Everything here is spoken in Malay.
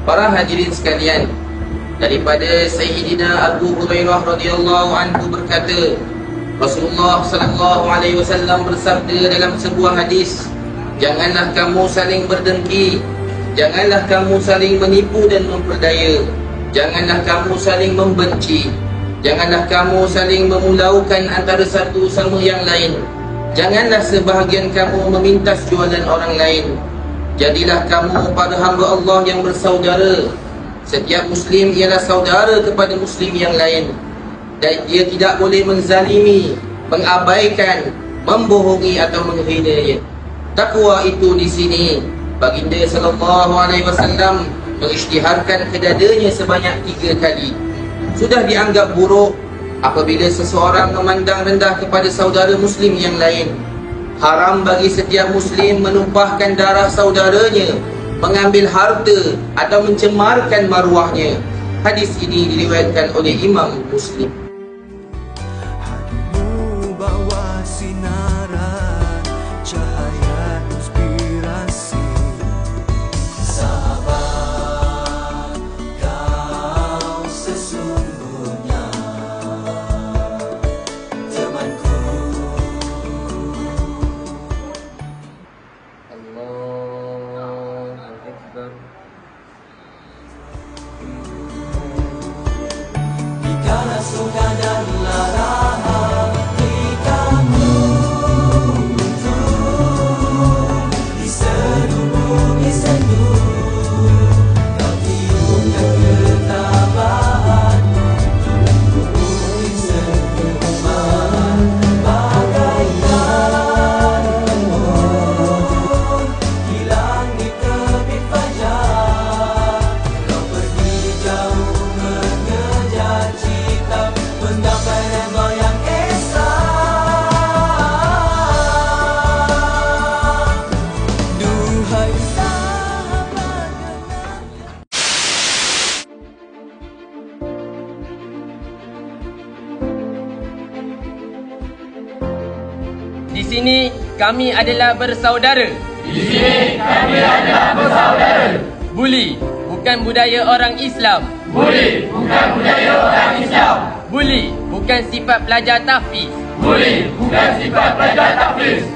Para hadirin sekalian, daripada Sayyidina Abu Hurairah radhiyallahu anhu berkata, Rasulullah sallallahu alaihi wasallam bersabda dalam sebuah hadis, janganlah kamu saling berdengki, janganlah kamu saling menipu dan memperdaya, janganlah kamu saling membenci, janganlah kamu saling memulaukan antara satu sama yang lain, janganlah sebahagian kamu memintas jualan orang lain. Jadilah kamu para hamba Allah yang bersaudara. Setiap Muslim ialah saudara kepada Muslim yang lain, dan dia tidak boleh menzalimi, mengabaikan, membohongi atau menghinanya. Takwa itu di sini baginda sallallahu alaihi wasallam mengisytiharkan kedadanya sebanyak 3 kali. Sudah dianggap buruk apabila seseorang memandang rendah kepada saudara Muslim yang lain. Haram bagi setiap Muslim menumpahkan darah saudaranya, mengambil harta atau mencemarkan maruahnya. Hadis ini diriwayatkan oleh Imam Muslim. Hatimu bawa sinaran cahaya inspirasi. Sahabat, kau sesungguhnya temanku. Allahu Akbar. Dikala suka dan lara hati kamu runtuh, di seluruh bumi sendu, kau tiupkan ketabahanmu untuk sekuman bagaikan embun di langit terbit fajar. Kau pergi jauh mengejar cita, menggapai redha yang esa. Duhai sahabat Di sini kami adalah bersaudara. Di sini kami adalah bersaudara. Buli bukan budaya orang Islam. Buli bukan budaya orang Islam. Buli bukan sifat pelajar tahfiz. Buli bukan sifat pelajar tahfiz.